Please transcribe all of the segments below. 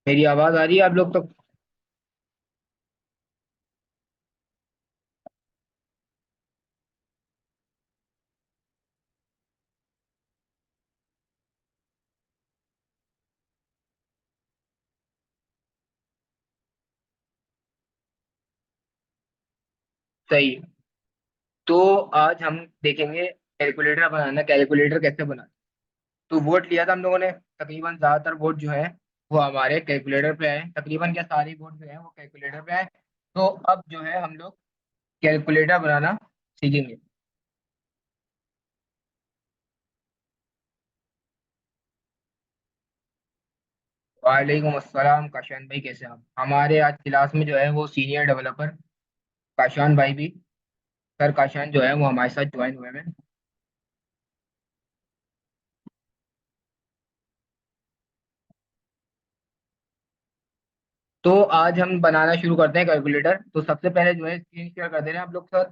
मेरी आवाज आ रही है आप लोग तक? सही है। तो आज हम देखेंगे कैलकुलेटर बनाना, कैलकुलेटर कैसे बनाना। तो वोट लिया था हम लोगों ने, तकरीबन ज्यादातर वोट जो है वो हमारे कैलकुलेटर पे आए, तकरीबन क्या सारे वोट जो है वो कैलकुलेटर पे आए। तो अब जो है हम लोग कैलकुलेटर बनाना सीखेंगे। वालेकुम अस्सलाम काशान भाई, कैसे हैं आप? हमारे आज क्लास में जो है वो सीनियर डेवलपर काशान भाई भी, सर काशान जो है वो हमारे साथ ज्वाइन हुए हैं। तो आज हम बनाना शुरू करते हैं कैलकुलेटर। तो सबसे पहले जो है स्क्रीन शेयर कर दे रहे हैं आप लोग सर।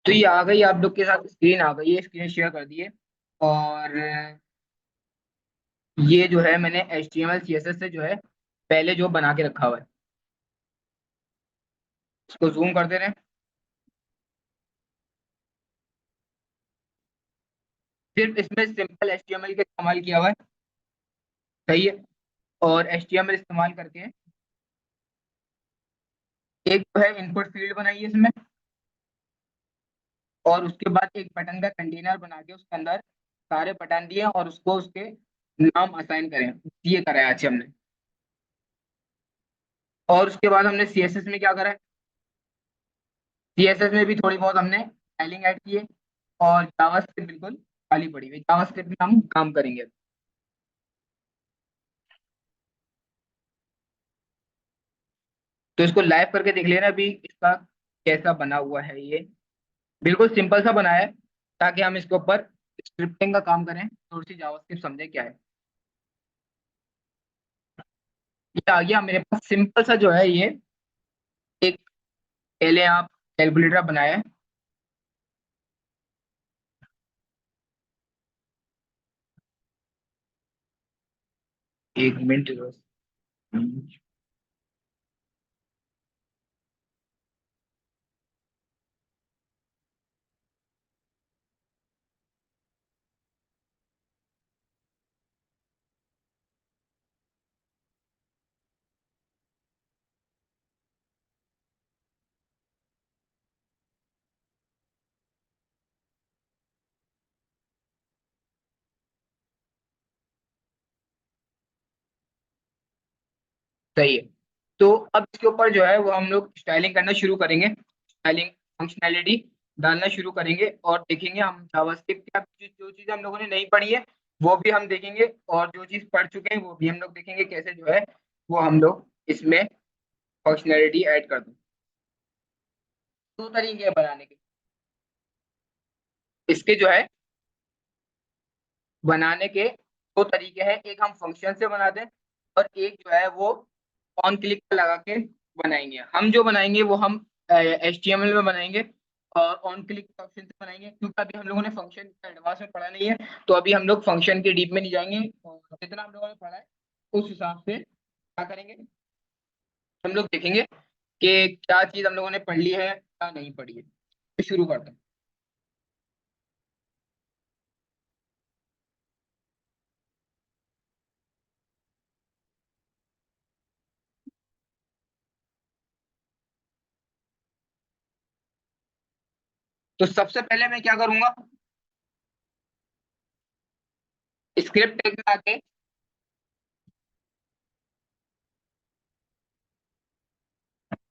तो ये आ गई, आप लोग के साथ स्क्रीन आ गई है, स्क्रीन शेयर कर दिए। और ये जो है मैंने HTML CSS से जो है पहले जो बना के रखा हुआ है, इसको जूम कर दे रहे हैं। सिर्फ इसमें सिंपल HTML का इस्तेमाल किया हुआ है। सही है। और HTML इस्तेमाल करके एक जो है इनपुट फील्ड बनाई है इसमें, और उसके बाद एक बटन का कंटेनर बना के उसके अंदर सारे बटन दिए और उसको उसके नाम असाइन करें। ये करा है आज हमने। और उसके बाद हमने CSS में क्या करा है, CSS में भी थोड़ी बहुत हमने स्टाइलिंग ऐड की है। और जावास्क्रिप्ट बिल्कुल खाली पड़ी हुई, जावास्क्रिप्ट में हम काम करेंगे। तो इसको लाइव करके देख लेना अभी इसका कैसा बना हुआ है ये। बिल्कुल सिंपल सा बना है, ताकि हम इसके ऊपर स्क्रिप्टिंग का काम करें, थोड़ी सी जावास्क्रिप्ट समझे क्या है। ये आ गया मेरे पास सिंपल सा जो है ये। एक पहले आप कैलकुलेटर बनाया है। एक मिनट। सही है। तो अब इसके ऊपर जो है वो हम लोग स्टाइलिंग करना शुरू करेंगे, स्टाइलिंग फंक्शनैलिटी डालना शुरू करेंगे। और देखेंगे हम जावास्क्रिप्ट क्या, जो चीज़ हम लोगों ने नहीं पढ़ी है वो भी हम देखेंगे, और जो चीज़ पढ़ चुके हैं वो भी हम लोग देखेंगे कैसे जो है वो हम लोग इसमें फंक्शनैलिटी ऐड कर दूँ। दो तरीके हैं बनाने के, इसके जो है बनाने के दो तरीके हैं। एक हम फंक्शन से बनाते हैं, और एक जो है वो ऑन क्लिक लगा के बनाएंगे। हम जो बनाएंगे वो हम HTML में बनाएंगे, और ऑन क्लिक ऑप्शन से बनाएंगे, क्योंकि अभी हम लोगों ने फंक्शन का एडवांस में पढ़ा नहीं है। तो अभी हम लोग फंक्शन के डीप में नहीं जाएंगे, और जितना हम लोगों ने पढ़ा है उस हिसाब से क्या करेंगे, हम लोग देखेंगे कि क्या चीज़ हम लोगों ने पढ़ ली है क्या नहीं पढ़ी है। तो शुरू करते हैं। तो सबसे पहले मैं क्या करूंगा, स्क्रिप्ट टेक्स्ट आके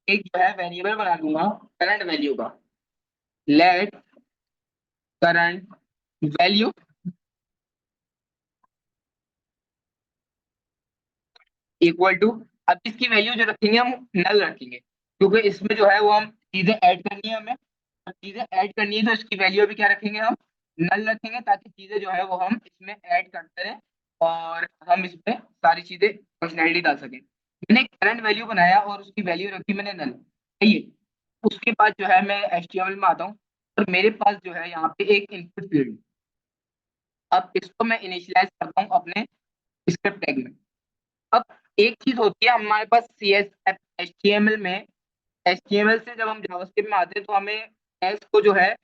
एक जो है वेरिएबल बना दूंगा करंट वैल्यू का। Let current value equal to, अब इसकी वैल्यू जो रखेंगे हम नल रखेंगे, क्योंकि इसमें जो है वो हम चीजें ऐड करनी है हमें, और चीजें ऐड करनी है तो इसकी वैल्यू भी क्या रखेंगे हम, नल रखेंगे, ताकि चीजें जो है वो हम इसमें ऐड करते रहें और हम इसमें सारी चीजें फंक्शनैलिटी डाल सकें। मैंने करंट वैल्यू बनाया और उसकी वैल्यू रखी मैंने नल, सही है। उसके बाद जो है मैं एचटीएमएल में आता हूँ, और मेरे पास जो है यहाँ पे एक इनपुट फील्ड, अब इसको मैं इनिशियलाइज करता हूँ अपने स्क्रिप्ट टैग में। अब एक चीज होती है हमारे पास C S H T M L में, एच टी एम एल से जब हम जावास्क्रिप्ट में आते हैं तो हमें टैग्स को जो है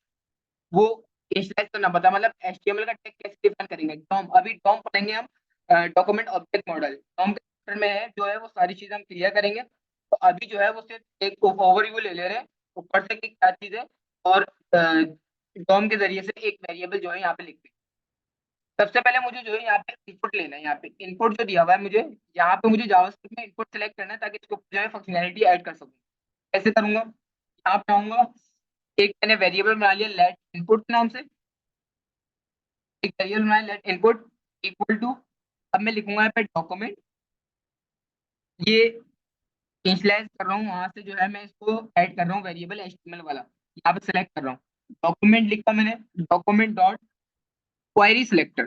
वो इनिशियलाइज करना पड़ता है। मतलब एच टी एम एल का टैग कैसे डिफाइन करेंगे, डॉम, अभी डॉम पढ़ेंगे हम, डॉक्यूमेंट ऑब्जेक्ट मॉडल डॉम के में है जो है वो सारी चीजें हम क्लियर करेंगे। तो अभी जो है वो सिर्फ एक ओवरव्यू ले ले रहे हैं ऊपर से कि क्या चीज है, और डॉम के जरिए से एक वेरिएबल जो है यहाँ पे लिखते हैं। सबसे पहले मुझे जो है यहाँ पे इनपुट लेना है, यहाँ पे इनपुट जो दिया हुआ है मुझे, यहाँ पे मुझे जावास्क्रिप्ट में इनपुट सेलेक्ट करना है ताकि इसको जो है फंक्शनैलिटी ऐड कर सकूँ। कैसे करूंगा, यहाँ पे आऊंगा, एक मैंने वेरिएबल बना लिया लेट इनपुट नाम से, एक वेरिएबल बनाया लेट इनपुट इक्वल टू, अब मैं लिखूंगा यहाँ पे डॉक्यूमेंट, ये इनिशियलाइज कर रहा हूँ वहां से जो है मैं इसको ऐड कर रहा हूँ वेरिएबल एचटीएमएल वाला, यहाँ पे सेलेक्ट कर रहा हूँ, डॉक्यूमेंट लिखा मैंने, document dot query selector,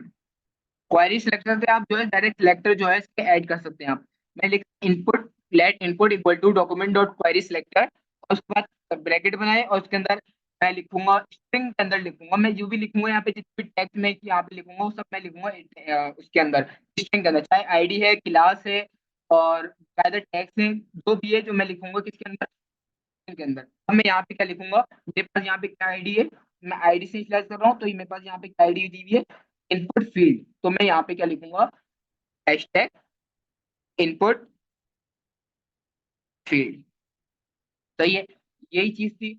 query selector से आप जो है डायरेक्ट सिलेक्टर जो है इसके ऐड कर सकते हैं आप। मैं लिख input let input equal to document dot query selector, और उसके बाद ब्रैकेट बनाए और उसके अंदर मैं लिखूंगा स्ट्रिंग के अंदर लिखूंगा, मैं जो भी लिखूंगा यहाँ पे जितने भी टेक्स्ट में यहाँ पे लिखूंगा वो सब मैं लिखूंगा उसके अंदर स्ट्रिंग के अंदर, चाहे आईडी है, क्लास है, और कायदर टैग्स है, जो भी है जो मैं लिखूंगा किसके अंदर, के अंदर। अब मैं यहाँ पे क्या लिखूंगा, मेरे पास यहाँ पे क्या आईडी है, मैं आईडी से इनिशियलाइज कर रहा हूँ, तो मेरे पास यहाँ पे क्या आईडी दी हुई है, इनपुट फील्ड, तो मैं यहाँ पे क्या लिखूंगा, हैशटैग इनपुट फील्ड। सही है, यही चीज थी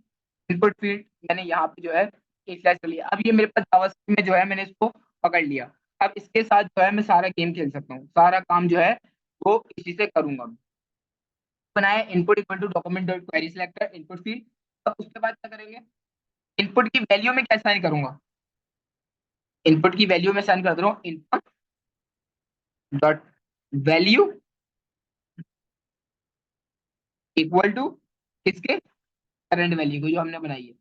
इनपुट फील्ड, मैंने यहाँ पे जो है इनिशियलाइज कर लिया। अब ये मेरे पास जावास्क्रिप्ट में जो है मैंने इसको पकड़ लिया। अब इसके साथ जो है मैं सारा गेम खेल सकता हूँ, सारा काम जो है वो इसी से करूंगा। बनाया input equal to document dot query selector input field. अब उसके बाद क्या करेंगे, इनपुट की वैल्यू में क्या साइन करूंगा, इनपुट की वैल्यू में साइन कर दे रहा हूँ input dot value equal to किसके, करंट वैल्यू को जो हमने बनाई है,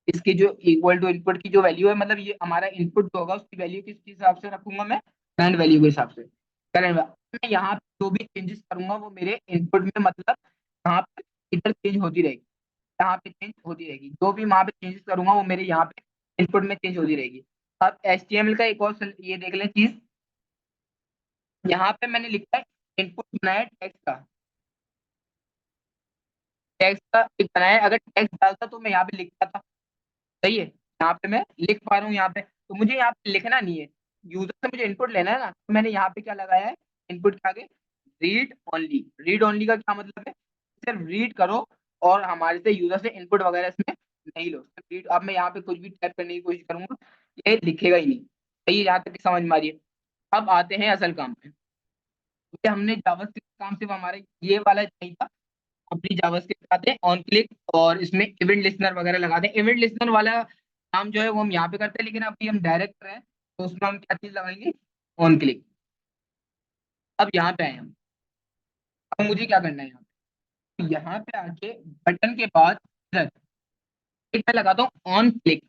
इसकी जो इक्वल टू इनपुट की जो वैल्यू है, मतलब ये हमारा इनपुट जो होगा उसकी वैल्यू किस हिसाब से रखूंगा मैं, करंट वैल्यू के हिसाब से। करंट मैं यहाँ पे जो भी चेंजेस करूंगा वो मेरे इनपुट में, मतलब यहाँ पे इधर चेंज होती रहेगी, यहाँ पे चेंज होती रहेगी, जो भी वहाँ पे चेंजेस करूंगा वो मेरे यहाँ पे इनपुट में चेंज होती रहेगी। अब HTML का एक और ये देख लें चीज, यहाँ पे मैंने लिखा है इनपुट बनाया टेक्स्ट का, टेक्स्ट का एक बनाया, अगर टेक्स्ट डालता तो मैं यहाँ पे लिखता था, सही है, यहाँ पे मैं लिख पा रहा हूँ यहाँ पे, तो मुझे यहाँ पे लिखना नहीं है, यूजर से मुझे इनपुट लेना है ना, तो मैंने यहाँ पे क्या लगाया है, इनपुट के आगे रीड ओनली। रीड ओनली का क्या मतलब है, सिर्फ रीड करो और हमारे से यूजर से इनपुट वगैरह इसमें नहीं लो, सिर्फ रीड। अब मैं यहाँ पे कुछ भी टाइप करने की कोशिश करूंगा ये लिखेगा ही नहीं, सही है, यहाँ तक समझ में आ रही है। अब आते हैं असल काम पे, क्योंकि हमने जावास्क्रिप्ट काम सिर्फ हमारे ये वाला नहीं था, अपनी जावास्क्रिप्ट लगाते हैं ऑन क्लिक, और इसमें इवेंट लिस्नर वगैरह लगाते हैं। इवेंट लिस्नर वाला काम जो है वो हम यहाँ पे करते हैं, लेकिन अभी हम डायरेक्ट कर रहे हैं तो उसमें हम क्या चीज लगाएंगे, ऑन क्लिक। अब यहाँ पे आए हम, अब मुझे क्या करना है, यहाँ पे यहाँ पे आके बटन के बाद इधर एक मैं लगाता हूँ ऑन क्लिक,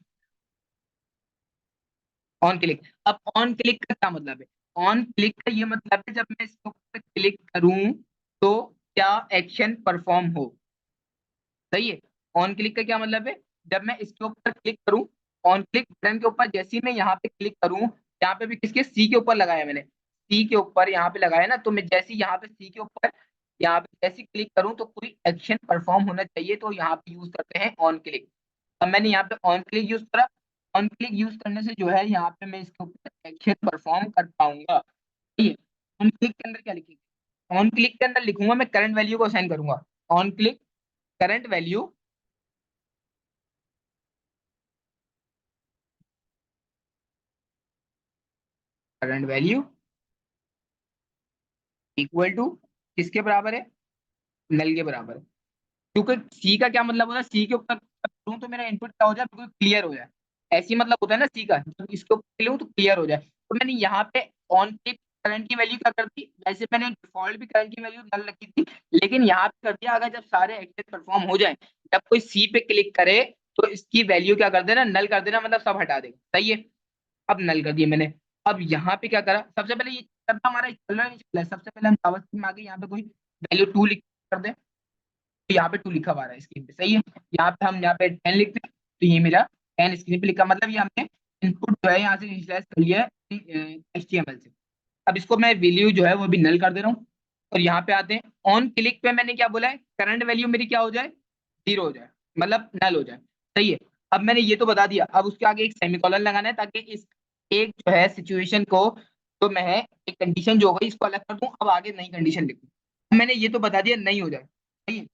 ऑन क्लिक। अब ऑन क्लिक का क्या मतलब है, ऑन क्लिक का ये मतलब है जब मैं इसको क्लिक करूं तो क्या एक्शन परफॉर्म हो, सही है। ऑन क्लिक का क्या मतलब है, जब मैं इसके ऊपर क्लिक करूं, ऑन क्लिक बटन के ऊपर जैसे ही मैं यहाँ पे क्लिक करूं, यहाँ पे भी किसके, सी के ऊपर लगाया मैंने, सी के ऊपर यहाँ पे लगाया ना, तो मैं जैसे ही यहाँ पे सी के ऊपर यहाँ पे जैसे क्लिक करूं तो कोई एक्शन परफॉर्म होना चाहिए, तो यहाँ पे यूज करते हैं ऑन क्लिक। अब मैंने यहाँ पे ऑन क्लिक यूज करा, ऑन क्लिक यूज करने से जो है यहाँ पे मैं इसके ऊपर एक्शन परफॉर्म कर पाऊंगा, ठीक है। ऑन क्लिक के अंदर क्या लिखेंगे, ऑन क्लिक के अंदर लिखूंगा मैं करंट वैल्यू को असाइन करूंगा, on click current value current value equal to किसके बराबर है, नल के बराबर है। क्योंकि सी का क्या मतलब होता है, सी के ऊपर करूँ तो मेरा इनपुट क्या हो जाए, बिल्कुल क्लियर हो जाए, ऐसी मतलब होता है ना सी का, जब इसके ऊपर लूँ तो क्लियर हो जाए। तो मैंने यहाँ पे ऑन क्लिक करंट की वैल्यू क्या कर दी, वैसे मैंने डिफॉल्ट भी करंट की वैल्यू नल रखी थी, लेकिन यहाँ पे कर दिया अगर जब सारे एक्शन परफॉर्म हो जाए, जब कोई सी पे क्लिक करे तो इसकी वैल्यू क्या कर देना, नल कर देना, मतलब सब हटा देगा। सही है, अब नल कर दिया मैंने। अब यहाँ पे क्या करा, सबसे पहले ये करना हमारा चल रहा नहीं चल रहा है, सबसे पहले हम जावास्क्रिप्ट में आगे यहाँ पे कोई वैल्यू 2 लिख कर दे, तो यहाँ पे 2 लिखा हुआ है स्क्रीन पे। सही है, यहाँ पे हम यहाँ पे 10 लिखते हैं, तो ये मेरा 10 स्क्रीन पे लिखा, मतलब ये हमने इनपुट जो है यहाँ से इनिशियलाइज कर लिया है HTML से। अब इसको मैं वैल्यू जो है वो भी नल कर दे रहा हूँ, और यहाँ पे आते हैं ऑन क्लिक पे मैंने क्या बोला है, करंट वैल्यू मेरी क्या हो जाए, 0 हो जाए, मतलब नल हो जाए। सही है, अब मैंने ये तो बता दिया, अब उसके आगे एक सेमीकोलन लगाना है ताकि इस एक जो है सिचुएशन को, तो मैं एक कंडीशन जो हो गई इसको अलग कर दूं, अब आगे नई कंडीशन लिखूं। मैंने ये तो बता दिया नहीं हो जाए। सही है,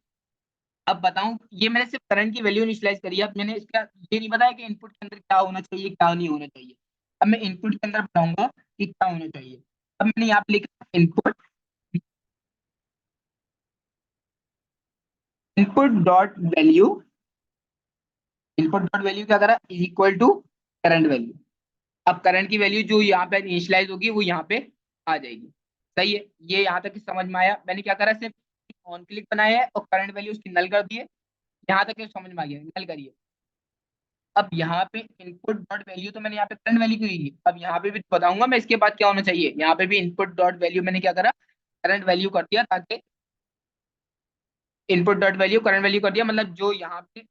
अब बताऊं, ये मैंने सिर्फ करंट की वैल्यू इनिशियलाइज करी है, अब मैंने इसका ये नहीं बताया कि इनपुट के अंदर क्या होना चाहिए क्या नहीं होना चाहिए। अब मैं इनपुट के अंदर बताऊंगा कि क्या होना चाहिए। अब मैंने यहाँ पे लिखा input, input dot value, input dot value क्या करा, is equal to current value. अब करंट की वैल्यू जो यहाँ पे इनिशियलाइज होगी वो यहाँ पे आ जाएगी। सही है, ये यहाँ तक समझ में आया, मैंने क्या करा, सिर्फ ऑन क्लिक बनाया है और करंट वैल्यू उसकी नल कर दी है, यहाँ तक समझ में आ गया, नल करिए। अब यहाँ पे इनपुट डॉट वैल्यू तो मैंने यहाँ पे करंट वैल्यू की थी, अब यहाँ पे भी बताऊंगा मैं इसके बाद क्या होना चाहिए, यहाँ पे भी इनपुट डॉट वैल्यू मैंने क्या करा, करंट वैल्यू कर दिया, ताकि input dot value current value कर दिया, मतलब जो यहाँ पे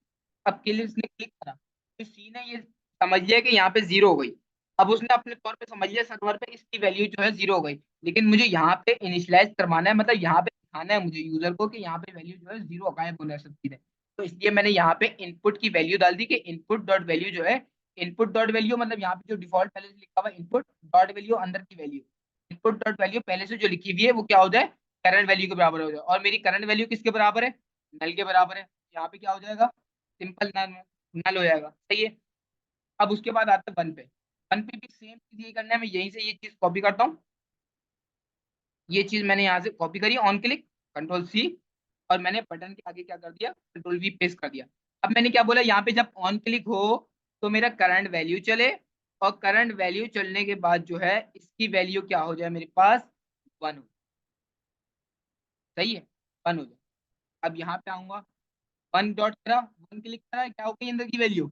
अब के लिए इसने क्लिक करा तो सी ने ये समझ लिया कि यहाँ पे 0 हो गई। अब उसने अपने तौर पे समझ लिया सर्वर पे इसकी वैल्यू जो है 0 हो गई, लेकिन मुझे यहाँ पे इनिशियलाइज करवाना है, मतलब यहाँ पे दिखाना है मुझे यूजर को कि यहाँ पे वैल्यू जो है 0 गायब होना सकती है। तो इसलिए मैंने यहाँ पे इनपुट की वैल्यू डाल दी कि इनपुट डॉट वैल्यू जो है, इनपुट डॉट वैल्यू मतलब यहाँ पे जो डिफॉल्ट पहले से लिखा हुआ इनपुट डॉट वैल्यू अंदर की वैल्यू, इनपुट डॉट वैल्यू पहले से जो लिखी हुई है वो क्या हो जाए, करंट वैल्यू के बराबर हो जाए, और मेरी करंट वैल्यू किसके बराबर है, नल के बराबर है। यहाँ पे क्या हो जाएगा, सिंपल नल, नल हो जाएगा। सही है, अब उसके बाद आता है वन पे, वन पे भी सेम चीज ये करना है, मैं यहीं से ये चीज कॉपी करता हूँ, ये चीज मैंने यहाँ से कॉपी करी ऑन क्लिक, कंट्रोल सी, और मैंने बटन के आगे क्या कर दिया, कंट्रोल वी पेस्ट कर दिया। अब मैंने क्या बोला, यहाँ पे जब ऑन क्लिक हो तो मेरा करंट वैल्यू चले, और करंट वैल्यू चलने के बाद जो है इसकी वैल्यू क्या हो जाए मेरे पास, 1 हो। सही है, 1 हो जाए। अब यहाँ पे आऊंगा, 1 डॉट करा, 1 क्लिक करा, क्या हो गई अंदर की वैल्यू,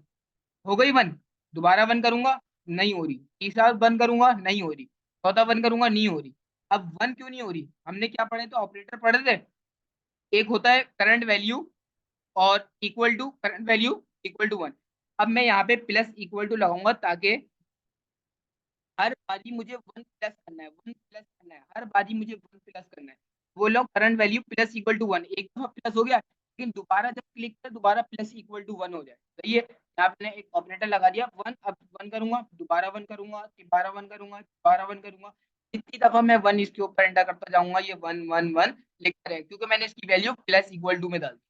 हो गई 1। दोबारा 1 करूंगा, नहीं हो रही, तीसरा 1 करूंगा, नहीं हो रही, चौथा 1 करूंगा, नहीं हो रही। अब 1 क्यों नहीं हो रही, हमने क्या पढ़े, तो ऑपरेटर पढ़े थे, एक होता है करंट वैल्यू और equal to current value equal to 1। अब मैं यहाँ पे प्लस इक्वल टू लगाऊंगा ताकि हर बारी मुझे 1 प्लस करना है, 1 प्लस करना है, हर बारी मुझे 1 प्लस करना है। बोल रहा हूँ current value plus equal to 1, एक दफा प्लस हो गया, लेकिन दोबारा जब क्लिक कर दोबारा प्लस इक्वल टू 1 हो जाए। तो ये यहाँ पे मैंने एक ऑपरेटर लगा दिया 1, अब 1 करूंगा, दोबारा 1 करूंगा, दोबारा 1 करूंगा, दोबारा 1 करूंगा, जितनी दफा मैं 1 इसके ऊपर एंटर करता जाऊंगा ये 1 1 1 लिखता रहेगा, क्योंकि मैंने इसकी वैल्यू प्लस इक्वल टू में डाल दी।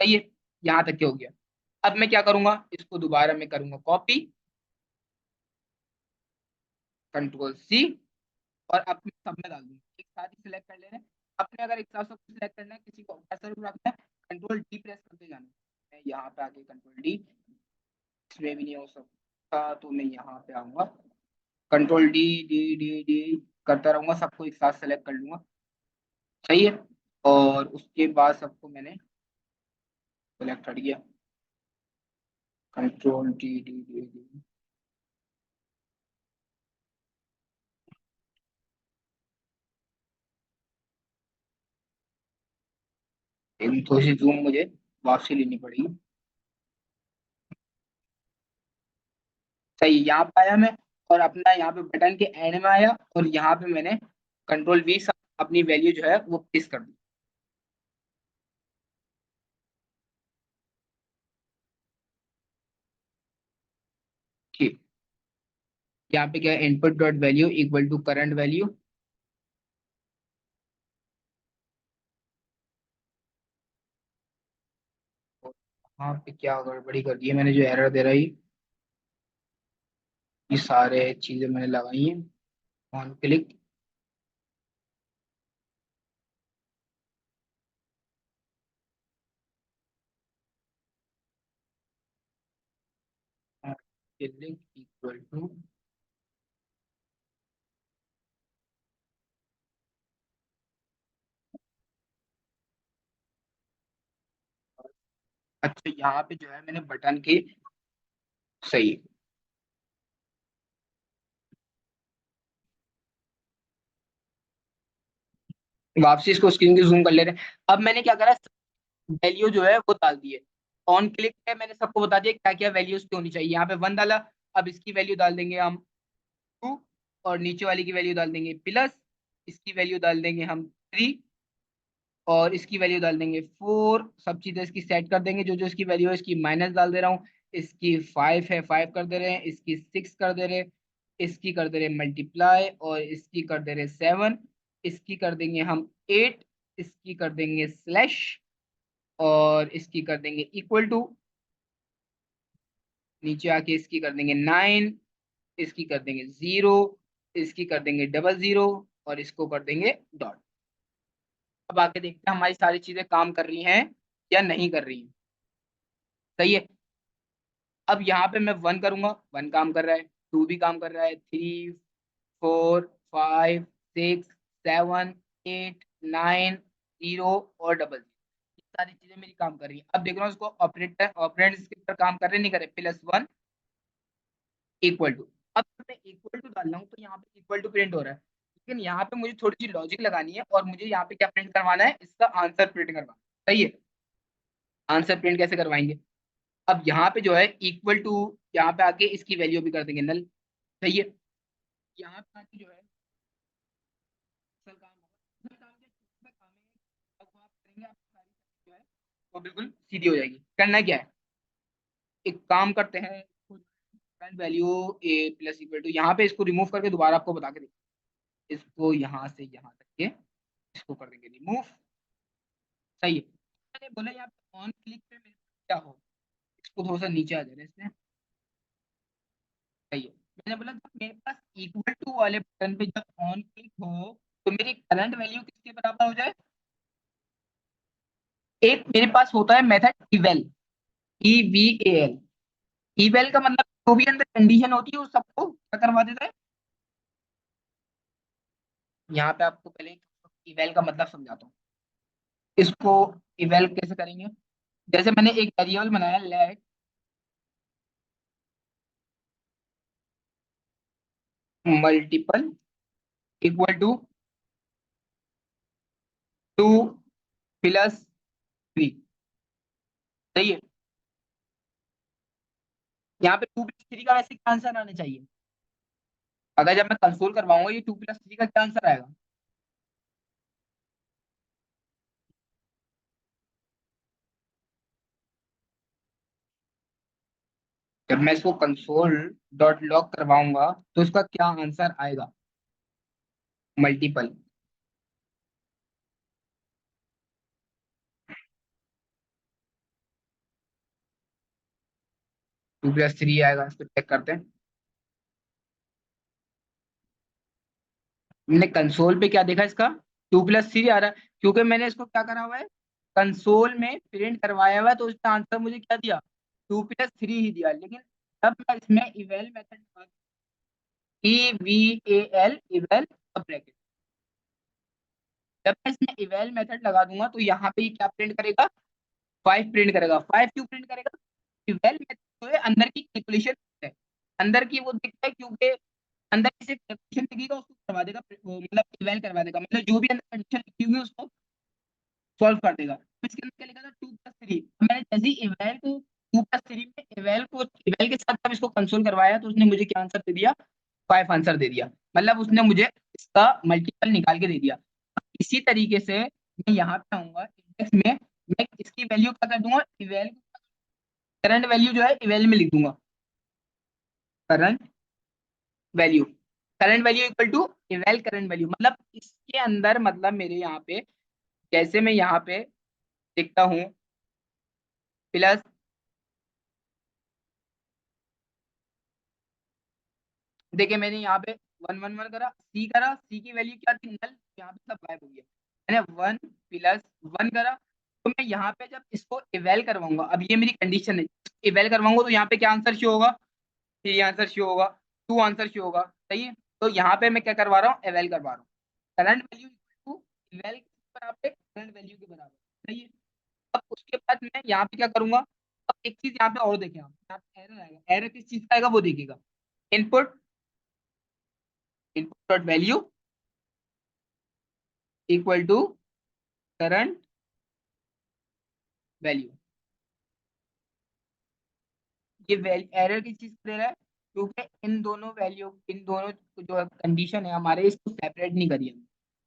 सही है, यहाँ तक क्या हो गया। अब मैं क्या करूंगा, इसको दोबारा मैं करूंगा कॉपी, कंट्रोल सी, और अपने सब में डाल दूंगा, एक साथ ही सिलेक्ट कर लेना है। अपने अगर एक साथ सब सिलेक्ट करना है, किसी को कर्सर को रखना है, कंट्रोल डी प्रेस करते जाना है। मैं यहाँ पे आके कंट्रोल डी, इसमें भी नहीं हो सकता तो मैं यहाँ पे आऊंगा, control D D D D करता रहूंगा, सबको एक साथ सेलेक्ट कर लूंगा। सही है, और उसके बाद सबको मैंने सेलेक्ट कर दिया, control D D D D. लेकिन थोड़ी सी जूम मुझे वापसी लेनी पड़ेगी। सही, यहाँ पे आया मैं, और अपना यहाँ पे बटन के एंड में आया, और यहाँ पे मैंने कंट्रोल वी अपनी वैल्यू जो है वो पेस्ट कर दी। ठीक, यहाँ पे क्या है, input dot value equal to current value. यहाँ पे क्या गड़बड़ी कर दी है मैंने, जो एरर दे रही, ये सारे चीजें मैंने लगाई हैं, on click, click equal to अच्छा यहाँ पे जो है मैंने बटन की सही वापसी इसको स्क्रीन की जूम कर ले रहे हैं। अब मैंने क्या करा, वैल्यू जो है वो डाल दी है। ऑन क्लिक है, मैंने सबको बता दिया क्या क्या वैल्यूज की होनी चाहिए। यहाँ पे 1 डाला। अब इसकी वैल्यू डाल देंगे हम 2, और नीचे वाली की वैल्यू डाल देंगे प्लस, इसकी वैल्यू डाल देंगे हम 3, और इसकी वैल्यू डाल देंगे 4। सब चीजें इसकी सेट कर देंगे, जो जो इसकी वैल्यू है इसकी माइनस डाल दे रहा हूँ। इसकी 5 है, 5 कर दे रहे हैं, इसकी 6 कर दे रहे हैं, इसकी कर दे रहे हैं मल्टीप्लाई, और इसकी कर दे रहे हैं 7, इसकी कर देंगे हम 8, इसकी कर देंगे स्लैश, और इसकी कर देंगे इक्वल टू, नीचे आके इसकी कर देंगे 9, इसकी कर देंगे 0, इसकी कर देंगे डबल 0, और इसको कर देंगे डॉट। अब आके देखते हैं हमारी सारी चीजें काम कर रही हैं या नहीं कर रही हैं। सही है। अब यहाँ पे मैं 1 करूंगा, 1 काम कर रहा है, 2 भी काम कर रहा है, 3, 4, 5, 6, 7, 8, 9, 0 और डबल 0। सारी चीजें मेरी काम कर रही है। अब देख रहा हूँ इसको ऑपरेटर ऑपरेंड्स के ऊपर काम कर रहे नहीं कर रहे, +1 इक्वल टू। अब मैं इक्वल टू डाल रहा हूँ तो यहाँ पे इक्वल टू प्रिंट हो रहा है, लेकिन यहाँ पे मुझे थोड़ी सी लॉजिक लगानी है, और मुझे यहाँ पे क्या प्रिंट करवाना है, इसका आंसर प्रिंट करवाना है। सही है। आंसर प्रिंट कैसे करवाएंगे? अब यहाँ पे जो है इक्वल टू, यहाँ पे आके इसकी वैल्यू भी कर देंगे नल। सही है। यहाँ पे आके जो है असल काम होगा, असल काम क्या काम है, अब वो आप करेंगे, आप सारी चीज़ें जो है वो बिल्कुल सीधी हो जाएगी। करना क्या है, एक काम करते हैं, value A plus equal to, यहाँ पे इसको रिमूव करके दोबारा आपको बता के देखो। इसको यहाँ से यहाँ तक के इसको कर देंगे रिमूव। सही है। मैंने बोला यहाँ पे ऑन क्लिक पे मेरे पास क्या हो, इसको थोड़ा सा नीचे आ जाए इसमें। सही है। मैंने बोला जब मेरे पास इक्वल टू वाले बटन पे जब ऑन क्लिक हो, तो मेरी करंट वैल्यू किसके बराबर हो जाए। एक मेरे पास होता है मेथड इवेल, EVAL। इवेल का मतलब जो भी अंदर कंडीशन होती है उस सबको क्या करवा देता है। यहाँ पे आपको पहले इवेल का मतलब समझाता हूँ। इसको इवेल कैसे करेंगे, जैसे मैंने एक वेरिएबल बनाया let multiple equal to 2 plus 3। सही है। यहाँ पे 2 प्लस 3 का वैसे क्या आंसर आना चाहिए, अगर जब मैं कंसोल करवाऊंगा ये 2 प्लस 3 का क्या आंसर आएगा। जब मैं इसको कंसोल डॉट लॉग करवाऊंगा तो इसका क्या आंसर आएगा, मल्टीपल। 2 प्लस 3 आएगा, इसको चेक करते हैं। मैंने कंसोल पे क्या देखा इसका, 2 प्लस 3 आ रहा है, क्योंकि मैंने इसको क्या करा हुआ है, कंसोल में प्रिंट करवाया हुआ है, तो उसका आंसर मुझे क्या दिया, 2 प्लस 3 ही दिया। लेकिन जब मैं इसमें eval method, EVAL eval bracket, जब मैं इसमें इवेल मेथड लगा दूंगा तो यहाँ पे ये क्या प्रिंट करेगा, 5 प्रिंट करेगा। 5 क्यों प्रिंट करेगा, इवेल मेथड जो है अंदर की कैलकुलेशन है, अंदर की वो देखता है, क्योंकि अंदर से कैलकुलेशन दिखेगा उसको करवा देगा, मतलब इवेल करवा देगा, मतलब जो भी अंदर कंडीशन लिखी हुई है उसको सॉल्व कर देगा। तो इसके अंदर क्या लिखा था, 2 प्लस 3। मैंने जैसे ही इवेल को 2 प्लस 3 में इवेल के साथ जब इसको कंसोल करवाया तो उसने मुझे क्या आंसर दे दिया, 5 आंसर दे दिया। मतलब उसने मुझे इसका मल्टीपल निकाल के दे दिया। इसी तरीके से मैं यहाँ पे आऊंगा इंडेक्स में, मैं इसकी वैल्यू क्या कर दूंगा, इवेल करंट वैल्यू जो है इवेल में लिख दूंगा, current value, current value equal to eval current value. मतलब इसके अंदर मतलब मेरे यहाँ पे, जैसे मैं यहाँ पे लिखता हूँ प्लस, देखिए मैंने यहाँ पे 1 1 1 करा, सी की वैल्यू क्या थी नल, यहाँ पे सब गायब हो गया। मैंने 1 + 1 करा, तो मैं यहाँ पे जब इसको इवेल करवाऊंगा, अब ये मेरी कंडीशन है, इवेल करवाऊंगा तो यहाँ पे क्या आंसर शो होगा, 3 आंसर शो होगा, 2 आंसर शो होगा। सही है। तो यहाँ पे मैं क्या करवा रहा हूँ, इवेल करवा रहा हूँ, करंट वैल्यू टू इवेल के बराबर, करंट वैल्यू के बराबर। सही है। अब उसके बाद मैं यहाँ पे क्या करूंगा, अब एक चीज यहाँ पे और देखें आप, यहाँ पे एरर आएगा, एरर किस चीज का आएगा वो देखिएगा, input input dot value equal to current value. ये एरर की चीज दे रहा है क्योंकि इन दोनों जो कंडीशन है हमारे, इसको सेपरेट नहीं करिए,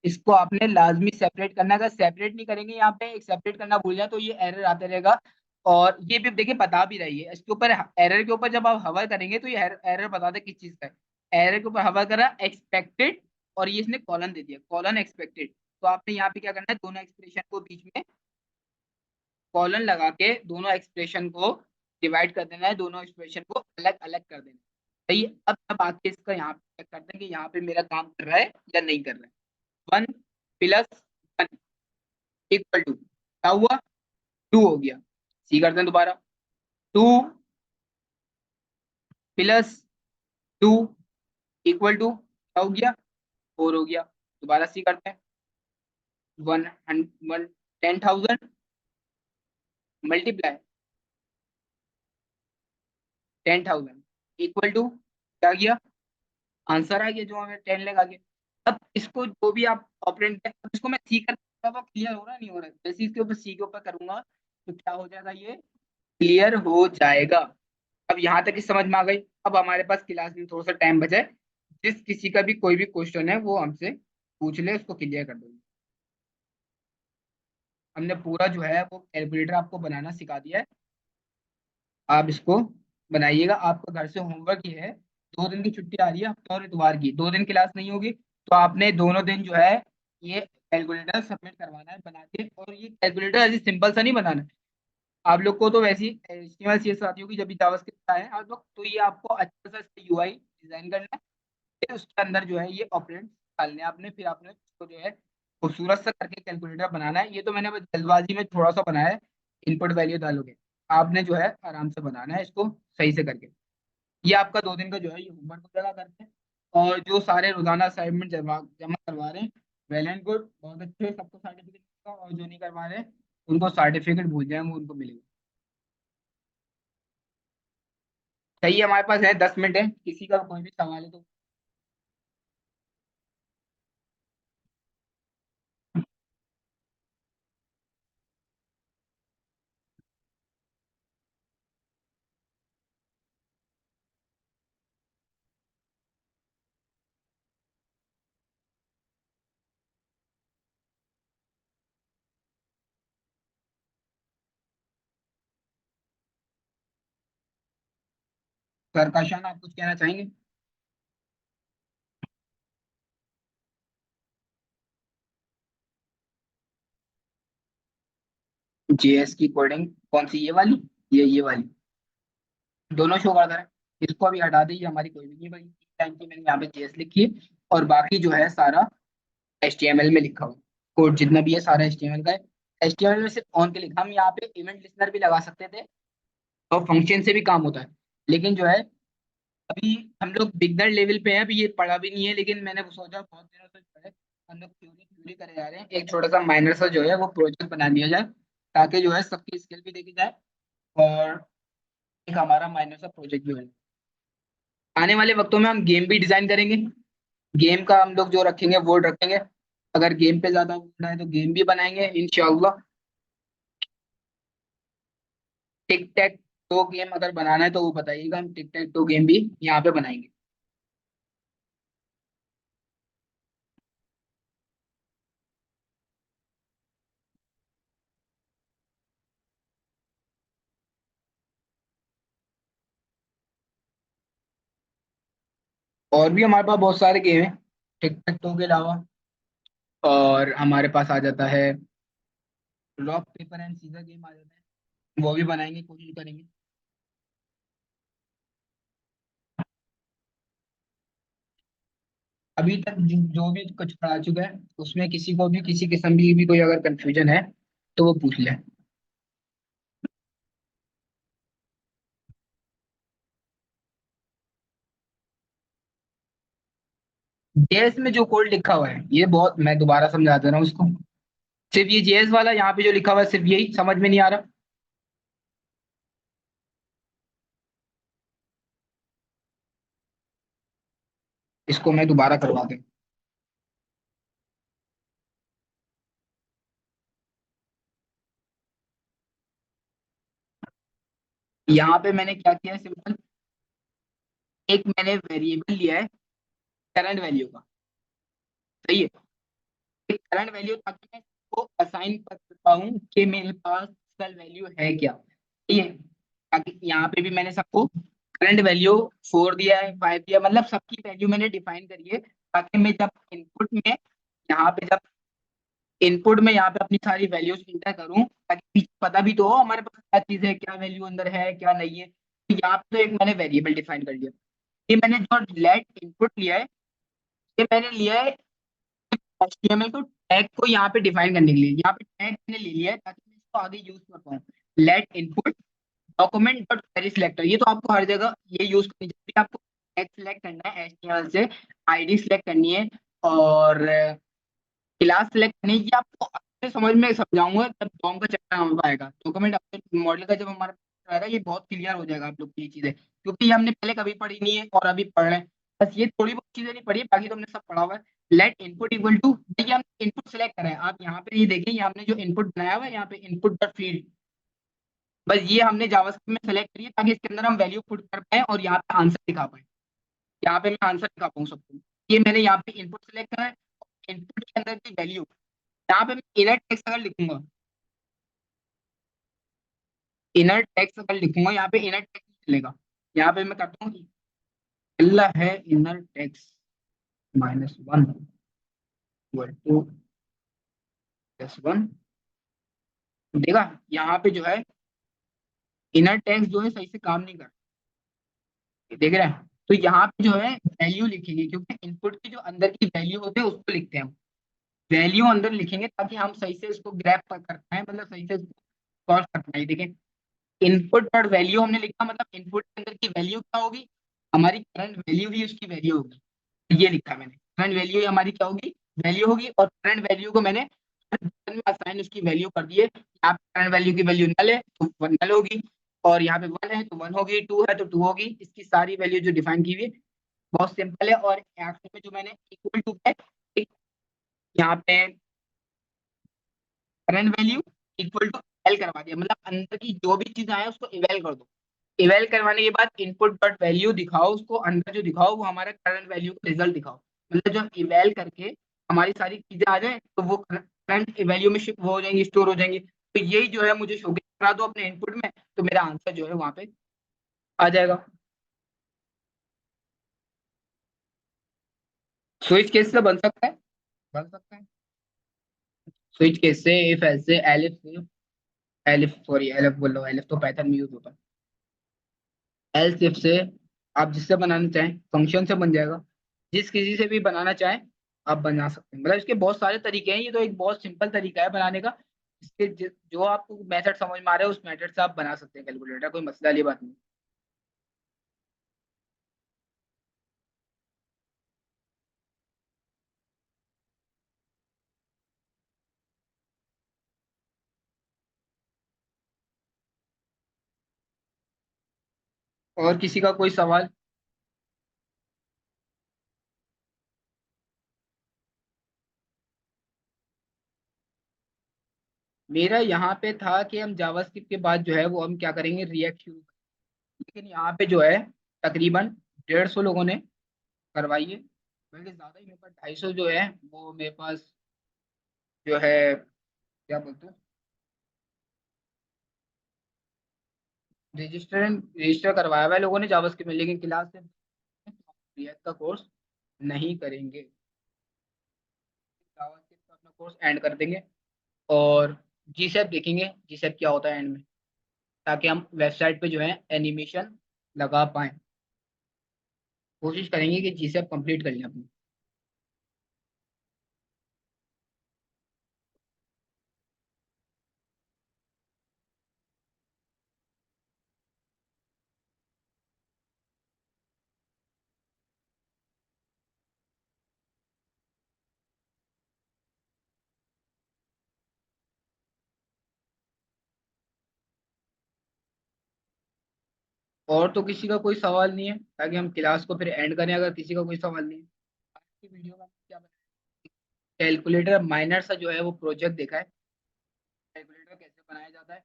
इसको आपने लाजमी सेपरेट करना है। अगर सेपरेट नहीं करेंगे यहाँ पे, एक सेपरेट करना भूल जाए तो ये एरर आते रहेगा। और ये भी देखिए बता भी रही है इसके ऊपर, एरर के ऊपर जब आप हवा करेंगे तो ये एरर बता दे किस चीज का है। एरर के ऊपर हवा करा एक्सपेक्टेड, और ये इसने कॉलन दे दिया, कॉलन एक्सपेक्टेड। तो आपने यहाँ पे क्या करना है, दोनों एक्सप्रेशन को बीच में कॉलन लगा के दोनों एक्सप्रेशन को डिवाइड कर देना है, दोनों एक्सप्रेशन को अलग अलग कर देना है। सही है। अब आके इसका यहाँ पे चेक करते हैं कि यहाँ पे मेरा काम कर रहा है या नहीं कर रहा है। 1 + 1 इक्वल टू क्या हुआ, 2 हो गया। सी करते हैं दोबारा, 2 + 2 इक्वल टू क्या हो गया, 4 हो गया। दोबारा सी करते हैं, 10,000 मल्टीप्लाई 10,000 इक्वल टू क्या गया, आंसर आ गया जो हमें 10 लगा के। अब इसको जो भी आप ऑपरेंड करें, अब इसको मैं सी कर तो क्लियर हो रहा नहीं हो रहा है, जैसे इसके ऊपर सी के ऊपर करूंगा तो क्या हो जाएगा, ये क्लियर हो जाएगा। अब यहाँ तक की समझ में आ गई। अब हमारे पास क्लास में थोड़ा सा टाइम बचा है, जिस किसी का भी कोई भी क्वेश्चन है वो हमसे पूछ ले, उसको क्लियर कर देंगे। हमने पूरा जो है वो कैलकुलेटर आपको बनाना सिखा दिया है, आप इसको बनाइएगा। आपका घर से होमवर्क ये है, 2 दिन की छुट्टी आ रही है, हफ्ता और इतवार की, 2 दिन क्लास नहीं होगी, तो आपने दोनों दिन जो है ये कैलकुलेटर सबमिट करवाना है बना के। और ये कैलकुलेटर ऐसे सिंपल सा नहीं बनाना है, आप लोग को तो वैसे ही HTML CSS आती होगी, जब भी जावास्क्रिप्ट आए हैं आप लोग, तो ये आपको अच्छा सा इसका UI डिजाइन करना है, फिर उसके अंदर जो है ये ऑपरेंड डालने हैं आपने, फिर आपने उसको जो है खूबसूरत सा करके कैलकुलेटर बनाना है। ये तो मैंने बस जल्दबाजी में थोड़ा सा बनाया है, इनपुट वैल्यू डालोगे, आपने जो है आराम से बनाना है इसको सही से करके। ये आपका 2 दिन का जो है ये होमवर्क वगैरह करते हैं। और जो सारे रोजाना असाइनमेंट जमा जमा करवा रहे हैं, वेल एंड गुड, बहुत अच्छे, सबको सर्टिफिकेट मिलेगा। और जो नहीं करवा रहे हैं उनको सर्टिफिकेट भूल जाए, वो उनको मिलेगा। सही है, हमारे पास है 10 मिनट है, किसी का कोई भी सवाल है तो। सर काशान, आप कुछ कहना चाहेंगे? JS की कोडिंग कौन सी, ये वाली, ये वाली दोनों शो करता है। इसको अभी हटा दीजिए, हमारी कोई भी नहीं बनी। टाइम की मैंने यहाँ पे JS लिखी है, और बाकी जो है सारा HTML में लिखा हुआ, कोड जितना भी है सारा HTML का है। HTML में सिर्फ ऑन के लिखा, हम यहाँ पे इवेंट लिस्नर भी लगा सकते थे, और फंक्शन से भी काम होता है। लेकिन जो है अभी हम लोग बिगनर लेवल पे हैं, अभी ये पढ़ा भी नहीं है, लेकिन मैंने सोचा बहुत दिनों से जो है हम लोग थ्योरी थ्योरी करे जा रहे हैं, एक छोटा सा माइनर सा जो है वो प्रोजेक्ट बना दिया जाए, ताकि जो है सबकी स्किल भी देखी जाए, और एक हमारा माइनर सा प्रोजेक्ट भी बने। आने वाले वक्तों में हम गेम भी डिजाइन करेंगे, गेम का हम लोग जो रखेंगे वो रखेंगे, अगर गेम पे ज्यादा मूड है तो गेम भी बनाएंगे इंशाल्लाह। टिक टैक टो गेम अगर बनाना है तो वो बताइएगा, हम टिक टैक टो गेम भी यहाँ पे बनाएंगे। और भी हमारे पास बहुत सारे गेम हैं टिक टैक टो के अलावा, और हमारे पास आ जाता है rock paper and scissor game आ जाता है, वो भी बनाएंगे, कोशिश करेंगे। अभी तक जो भी कुछ पढ़ा चुका है उसमें किसी को भी किसी किस्म की भी कोई अगर कंफ्यूजन है तो वो पूछ ले। जेएस में जो कोड लिखा हुआ है ये बहुत, मैं दोबारा समझा दे रहा हूँ उसको, सिर्फ ये जेएस वाला यहाँ पे जो लिखा हुआ है सिर्फ यही समझ में नहीं आ रहा। इसको मैं दोबारा करवा दूं। यहाँ पे मैंने क्या किया है, सिंपल एक मैंने वेरिएबल लिया है करंट वैल्यू का। सही है। एक करंट वैल्यू ताकि मैं इसको असाइन कर सकता हूँ कि मेरे पास कल वैल्यू है क्या। सही है। ताकि यहाँ पे भी मैंने सबको करंट वैल्यू 4 दिया है, 5 दिया, मतलब सबकी वैल्यू मैंने डिफाइन करी है, ताकि मैं जब इनपुट में यहाँ पे जब इनपुट में यहाँ पे अपनी सारी वैल्यूज इंटर करूँ, ताकि पीछे पता भी तो हो हमारे पास क्या चीज़ है, क्या वैल्यू अंदर है क्या नहीं है। तो यहाँ पे तो एक मैंने वेरिएबल डिफाइन कर लिया। ये मैंने जो लेट इनपुट लिया है, ये मैंने लिया है HTML को टैग को यहाँ पे डिफाइन करने के लिए। यहाँ पे टैग मैंने ले लिया है ताकि मैं इसको आगे यूज कर पाऊँ। Let input document dot query selector, ये तो आपको हर जगह ये यूज करनी, जब भी आपको टैग सिलेक्ट करना है HTML से, आईडी सिलेक्ट करनी है और क्लास सिलेक्ट करनी है, ये आपको अच्छे समझ में समझाऊंगा जब डॉम का चैप्टर हमारे पास आएगा। डॉक्यूमेंट मॉडल का जब हमारे पास आएगा, ये बहुत क्लियर हो जाएगा आप लोग की ये चीजें, क्योंकि ये हमने पहले कभी पढ़ी नहीं है और अभी पढ़ रहे हैं। बस ये थोड़ी बहुत चीजें नहीं पढ़ी है, बाकी तो हमने सब पढ़ा हुआ है। लेट इनपुट इक्वल टू, देखिए हमने इनपुट सेलेक्ट करा है, आप यहाँ पे ये देखिए, ये हमने जो इनपुट बनाया हुआ है यहाँ पे इनपुट डॉट फील्ड, बस ये हमने जावास्क्रिप्ट में सेलेक्ट करी है ताकि इसके अंदर हम वैल्यू पुट कर पाए और यहाँ पे आंसर दिखा पाए। यहाँ पे मैं आंसर दिखा पाऊँ सबको। ये मैंने यहाँ पे इनपुट सेलेक्ट करा है, इनपुट के अंदर की वैल्यू, यहाँ पे मैं इनर टेक्स्ट अगर लिखूंगा, इनर टेक्स्ट अगर लिखूंगा यहाँ पे इनर टेक्स्ट नहीं चलेगा। यहाँ पे मैं करता हूँ इल्ला है इनर टेक्स्ट -1 इक्वल टू +1। देखा यहाँ पे जो है इनर टेक्स्ट जो है सही से काम नहीं कर रहा, देख रहे हैं। तो यहाँ पे जो है वैल्यू लिखेंगे, क्योंकि इनपुट की जो अंदर की वैल्यू होते हैं उसको लिखते हैं हम। वैल्यू अंदर लिखेंगे ताकि हम सही से इसको ग्रैप कर पाए, मतलब सही से सॉल्व कर पाए। देखें, इनपुट और वैल्यू हमने लिखा, मतलब इनपुट के अंदर की वैल्यू क्या होगी, हमारी करंट वैल्यू ही उसकी वैल्यू होगी। ये लिखा मैंने, करंट वैल्यू ही हमारी क्या होगी, वैल्यू होगी, और करंट वैल्यू को मैंने बटन में असाइन उसकी वैल्यू कर दी है। यहाँ पे करंट वैल्यू की वैल्यू नल है तो नल होगी, और यहाँ पे 1 है तो 1 होगी, 2 है तो 2 होगी। इसकी सारी वैल्यू जो डिफाइन की हुई है बहुत सिंपल है। और आखिर में जो मैंने इक्वल टू है, यहाँ पे current value equal to L करवा दिया, मतलब अंदर की जो भी चीज आए उसको इवेल कर दो। इवेल करवाने के बाद इनपुट डॉट वैल्यू दिखाओ, उसको अंदर जो दिखाओ वो हमारा करंट वैल्यू का रिजल्ट दिखाओ। मतलब जब इवेल करके हमारी सारी चीजें आ जाए तो वो करंट वैल्यू में शिफ्ट हो जाएंगी, स्टोर हो जाएंगी। तो यही जो है मुझे शोकेस करा दो अपने इनपुट में, तो मेरा आंसर जो है वहां पे आ जाएगा। स्विच केस से बन सकता है, बन सकता है। स्विच केस से, इफ ऐसे, एलिफ से, एलिफ सॉरी एलिफ बोल लो, एलिफ तो पाइथन में यूज होता है। एल्स इफ से आप जिससे बनाना चाहें फंक्शन से बन जाएगा, जिस किसी से भी बनाना चाहें आप बना सकते हैं। मतलब इसके बहुत सारे तरीके हैं, ये तो एक बहुत सिंपल तरीका है बनाने का। इसके जो आपको मेथड समझ में आ रहा है उस मेथड से आप बना सकते हैं कैलकुलेटर, कोई मसला वाली बात नहीं। और किसी का कोई सवाल? मेरा यहाँ पे था कि हम जावास्क्रिप्ट के बाद जो है वो हम क्या करेंगे, रिएक्ट शुरू करेंगे। लेकिन यहाँ पे जो है तकरीबन 150 लोगों ने करवाई है, बल्कि ज्यादा ही, मेरे पास 250 जो है वो मेरे पास जो है क्या बोलते हैं, रजिस्टर करवाया हुआ है लोगों ने जावास्क्रिप्ट में, लेकिन क्लास से रिएक्ट का कोर्स नहीं करेंगे। जावास्क्रिप्ट का अपना कोर्स एंड कर देंगे और जीसैप देखेंगे, जीसैप क्या होता है एंड में, ताकि हम वेबसाइट पे जो है एनिमेशन लगा पाएं। कोशिश करेंगे कि जीसैप कंप्लीट कर लें अपनी। और तो किसी का कोई सवाल नहीं है, ताकि हम क्लास को फिर एंड करें, अगर किसी का कोई सवाल नहीं है। आज की वीडियो में क्या बनाया, कैलकुलेटर माइनर सा जो है वो प्रोजेक्ट देखा है, कैलकुलेटर कैसे बनाया जाता है।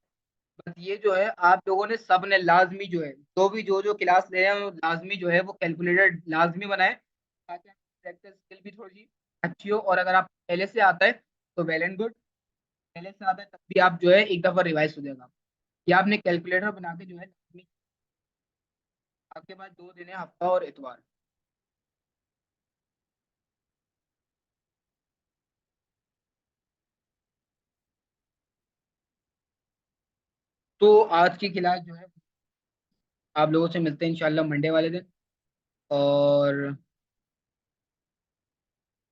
बस ये जो है आप लोगों ने सब ने लाजमी जो है, जो क्लास ले रहे हैं वो लाजमी जो है वो कैलकुलेटर लाजमी बनाए, ताकि प्रैक्टिस स्किल भी थोड़ी सी अच्छी हो। और अगर आप पहले से आता है तो वेल एंड गुड, पहले से आता है तब भी आप जो है एक दफा रिवाइज हो जाएगा। या आपने कैलकुलेटर बना के जो है लाजमी, आपके पास 2 दिन है, हफ्ता और इतवार। तो आज की क्लास जो है आप लोगों से मिलते हैं इंशाल्लाह मंडे वाले दिन। और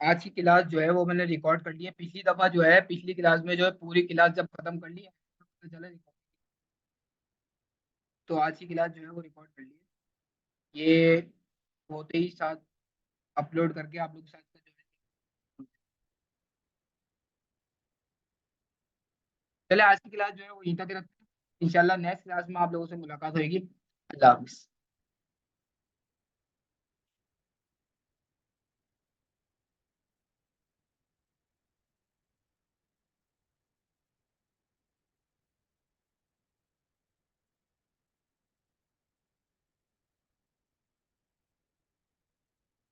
आज की क्लास जो है वो मैंने रिकॉर्ड कर ली है, पिछली दफा जो है पिछली क्लास में जो है पूरी क्लास जब खत्म कर ली है तो पता चला record। तो आज की क्लास जो है वो रिकॉर्ड कर ली है, ये होते ही साथ अपलोड करके आप लोग के साथ जो है। चले आज की क्लास जो है वो यहीं तक रखते हैं, इंशाल्लाह नेक्स्ट क्लास में आप लोगों से मुलाकात होगी। अल्लाह हाफिज़।